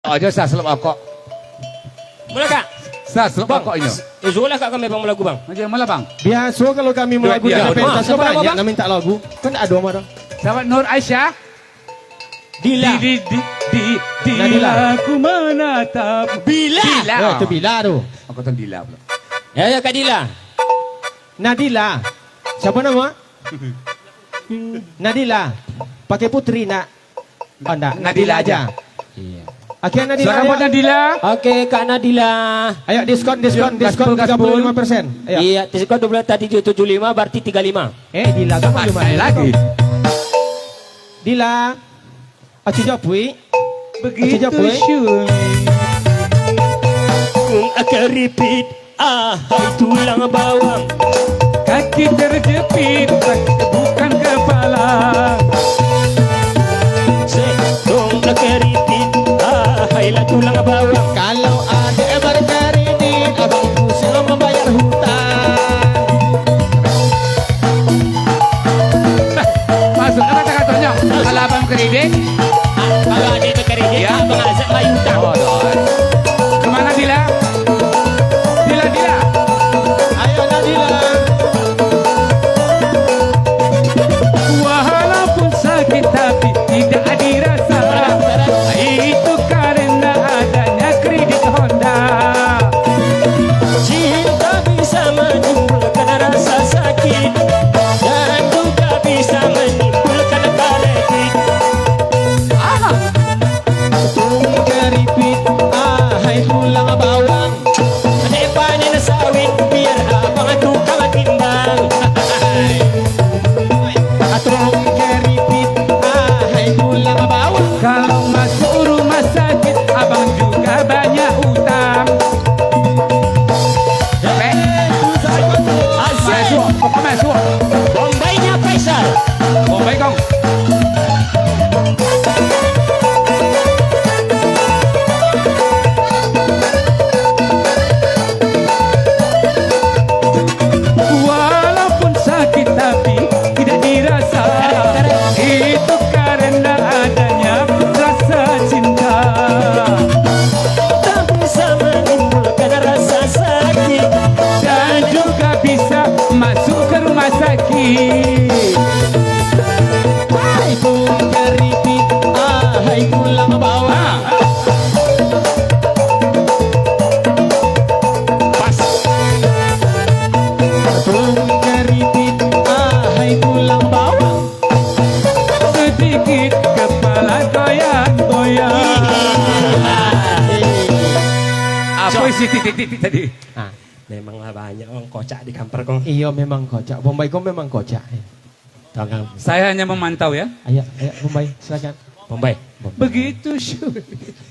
aja saya selap akok. Boleh kak? Saya selap akok ini. Boleh kak kami bang lagu bang? Aja malah bang. Biasa kalau kami melagu Ya, dari pentas siapa nama, banyak Bang? kami minta lagu. Kan ada sama dong. Sahabat Nur Aisyah. Dila. Nadila. Aku menatap. Bila. Dila. Ya, itu Bila tu. Aku tahu Dila pula. Ya kak Dila. Nadila. Siapa nama? Nadila. Pakai putri nak. Oh enggak, Nadila aja. Iya. Okey Nadila. Silakan buat ayo. Nadila. Oke kak Nadila. Ayo diskon Gaspol, 35%. Ayo. Iya diskon 12 tadi 75 berarti 35. Dila kamu Masih gimana lagi. Dila. Aci Jopui. Begitu Jopui. syuling. Kung akaripit ahai tulang bawang. Kaki terjepit, bukan kepala. Kung akaripit ahai lah tulang bawang. Kalau ada berkredit, abang pusing membayar hutang. Masuk apa kata-katanya? Kalau abang kredit, Kalau ada berkredit Ya. abang azab mayu hutang. kemana Dila? Dila. Ayo Nadila. Walaupun sakit tapi tidak dirasa. Itu karena adanya kredit Honda. Cinta bisa menimbulkan rasa sakit dan juga bisa menimbulkan balikit. Tung keripit, ahai tulang bawang. Adik panen sawit biar abang tukang timbang. Tung keripit, ahai tulang bawang. Kalau masuk rumah sakit, abang juga banyak utang. Asal Masuk. Bombaynya Faisal. Oh, baik kong. Walaupun sakit tapi tidak dirasa. Itu karena adanya rasa cinta. Tak bisa menimbulkan rasa sakit Dan juga bisa masuk ke rumah sakit. Hai tung keripit, ahai tulang bawang. pas. Tung keripit, ahai tulang bawang. Sedikit kepala goyang-goyang. Apa isi titik-titik tadi? Memanglah banyak orang kocak di kampar kong. Iya memang kocak. Bombay kau memang kocak. Tolong Saya hanya memantau ya. Ayo Bombay silakan. Bombay. Begitu syukur.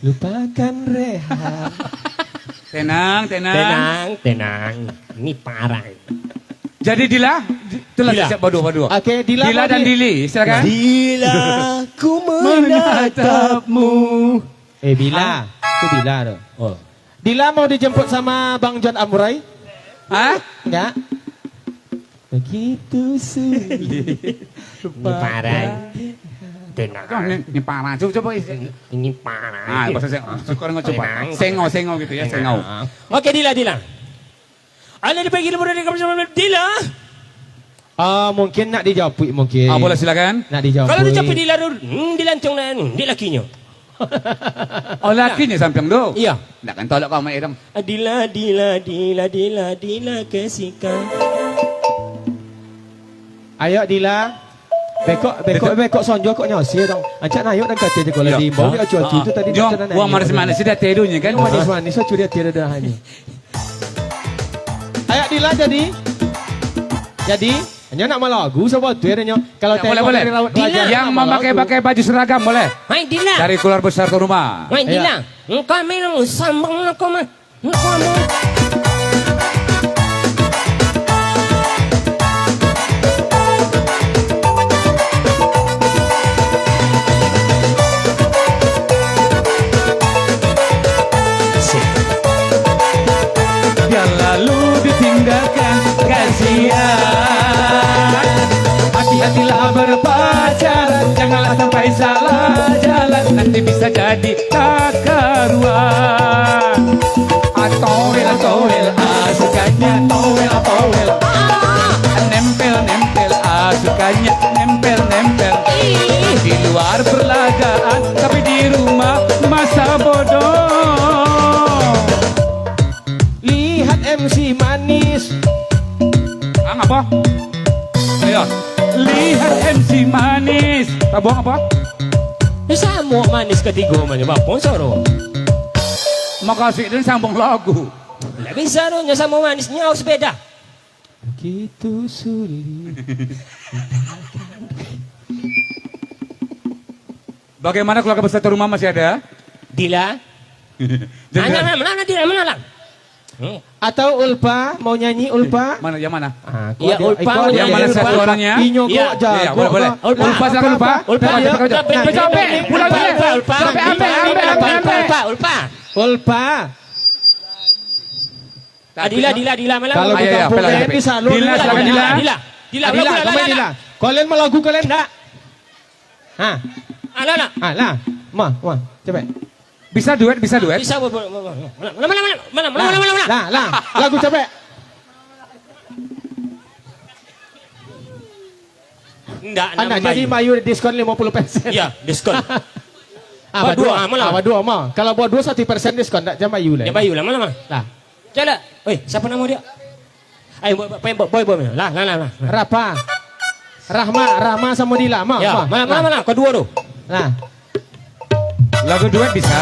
Lupakan Rehan. Tenang. Tenang. Ini parah. Jadi Dila, itulah Dila. siap berdua. Oke, Dila Dan Dili, silakan. Bila ku Menatapmu. Bila. Itu Bila tuh. Oh. Dila mau dijemput sama Bang John Amurai? Hah? Enggak? Begitu sulit. Ini parah. Tenang. Ini parah. Coba isi. Ini parah. Ah, bahasa saya suka dengan coba. Tenang. Sengo gitu ya, sengo. Oke Dila. Anda dibagi nomor dari bersama Dila. Mungkin nak dijawab mungkin. Boleh silakan. Nak dijawab. Kalau dicapai Dila dilancong na di lakinya. Oh, lakinya samping do. Iya. Nggak kan tolak kau sama Edam. Dila kesika. Ayo Dila. Bekok sonjo kok nyosi dong. Ancak nayuk dan kata je kalau Iya. di bawah dia cuaca itu tadi. Jom, buang manis-manis sudah tedunya kan. Manis-manis so curi tiada dahanya. Ayo Dila jadi. Hanya nak malah lagu siapa tu ya kalau Ya, boleh. dari laut Dila. raja Yang nak malah memakai baju seragam boleh. Hai Dila. Dari keluar besar ke rumah. Hai Dila. Engkau memang sambang aku mah. Engkau mau. Yang lalu ditinggalkan kasihan. Hati-hatilah berpacaran, janganlah sampai salah jalan, nanti bisa jadi takaran. luar berlagaan, tapi di rumah masa bodoh. Lihat MC manis. Apa? Ayo. Lihat MC manis. Tabung apa? Sama manis ketiga mana bapon soro. Makasih dan sambung lagu. Lah bisa ro nya sama manisnya harus beda. Begitu sulit. Bagaimana keluarga besar rumah masih ada? Dila. Mana Dila mana lah? Atau Ulpa mau nyanyi Ulpa? Mana yang mana? Iya Ulpa yang mana satu orangnya? Inyo Iya. kok jago. Iya, boleh. Ulpa silakan Ulpa. Ulpa. Capek. Pulang aja. Capek ambil. Ulpa. Dila malam. Kalau Ayo, di kampung ayo, lain ayo. bisa lu. Dila, silakan Dila. Dila, kemain Dila. Kalian mau lagu kalian enggak? Hah? Ala. Lah. Ma, coba. Bisa duet. Bisa mana? Lah, lagu coba. Enggak, Anda jadi Mayu diskon 50%. Iya, diskon. Buat dua, buat dua mau. Kalau buat dua 1% diskon, tak jam Mayu lah. Ya Bayu lah, mana? Lah, Jala. Oi, siapa nama dia? Ayo boy. Lah. Rapa. Rahma sama Dila, mau. Ya, mana? Kedua tu. Nah. Lagu duet bisa.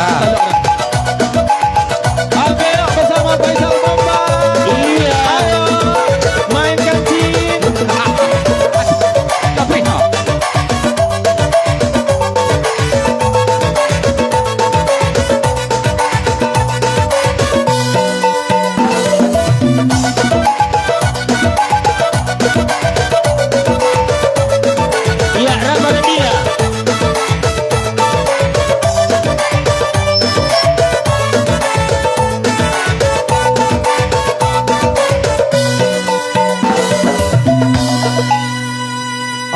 Oke, bersama Faisal Bomba. Iya. Ayo, mainkan Cin. Tapi Iya, Rama dan Dila.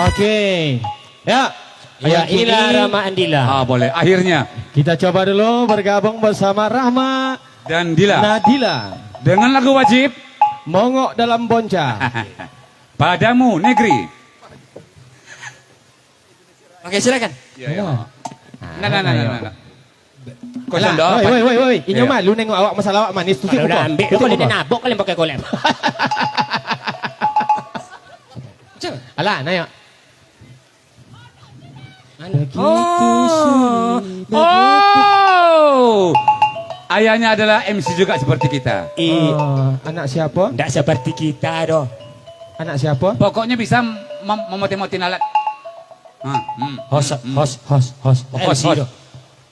Oke. Ya. Ya, Yang inilah ini Rama Andila. boleh. Akhirnya kita coba dulu bergabung bersama Rahma dan Dila Nadila. dengan lagu wajib Mongok dalam bonca. Padamu Negeri. Oke, silakan. Nah. Kau Alah, canda apa? woi. Inyo Iya. mah lu nengok awak masalah awak manis tu Kalau udah ambil, Tutup kalau kau. dia nabok kalian pakai kolem. Alah, naik. Ayahnya adalah MC juga seperti kita. Anak siapa? Tidak seperti kita doh. Anak siapa? Pokoknya bisa memoti-motin alat. Host. Host. MC doh.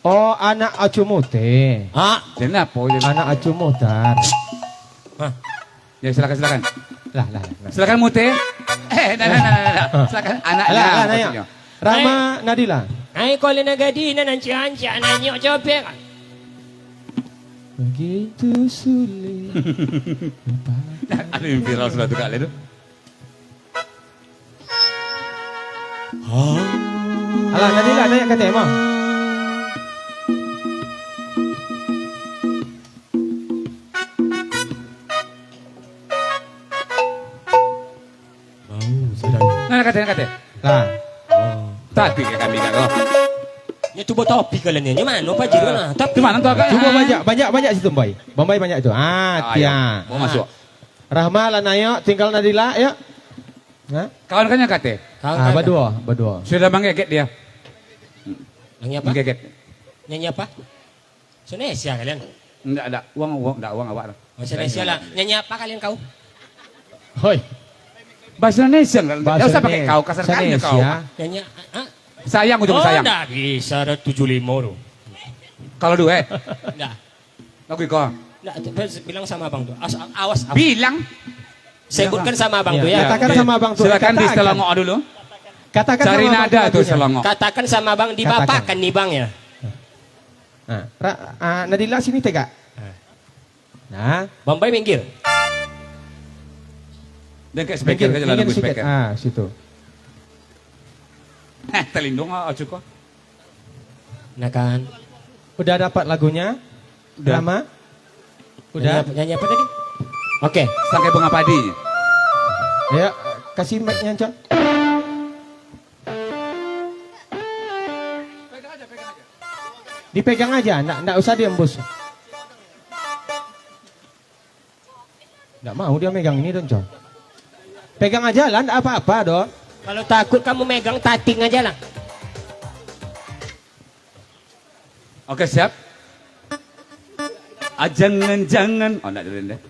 Oh, anak Acumute. Kenapa? Anak Acumutar. Ya silakan. Lah. Silakan Mute. Nah. Silakan anaknya. Alah, naik. maksudnya. Rama Nadila. Ay, kolin na gadina ng tiyan-tiyan na nyo, chopek. Begitu sulit. Ada yang viral suatu kali itu. Alah, Nadila, naik kata emang. Nah, kata. Lah. Tapi kayak kami kan. Nya tubo topi kalian nya mana pa jiro na. Tapi Di mana tuh agak? Cuba banyak situ, Boy. Bombay banyak tu. Tia. Mau masuk. Rahma lah naik, tinggal Nadila, ya. Hah? Kawan-kawannya kate. Berdua. Sudah menggeget dia. Nyanyi apa? Menggeget. Nyanyi apa? Indonesia kalian. Enggak ada uang awak. Oh, Indonesia lah. Nyanyi apa kalian kau? Hoi. Bahasa Indonesia enggak Bahasa usah pakai kau kasar kali kau. Indonesia. Nyanyi Sayang ujung sayang. Enggak bisa ada 75 tuh. Kalau duet. Enggak. Lagu kau. Enggak, bilang sama abang tuh. Awas. Bilang. Sebutkan sama abang tuh ya. Katakan sama abang tuh. Silakan di Katakan. Selangor dulu. Katakan Cari sama abang nada tuh lagunya. Selangor. Katakan sama abang dibapakan nih bang ya. Nadila sini tegak. Nah, Bombay minggir. Dan kayak speaker aja lah lagu speaker. Situ. Terlindung acu kok. Nah kan. Udah dapat lagunya? Udah. Rama? Udah? Nyanyi apa tadi? Oke. Sangkai bunga padi. Ya, kasih mic-nya, Cok. Dipegang aja, enggak usah diembus. Enggak mau dia megang ini Don John. Pegang aja lah, enggak apa-apa Don. Kalau takut kamu megang tating aja lah. Oke siap. Ah, jangan. Oh enggak dulu deh.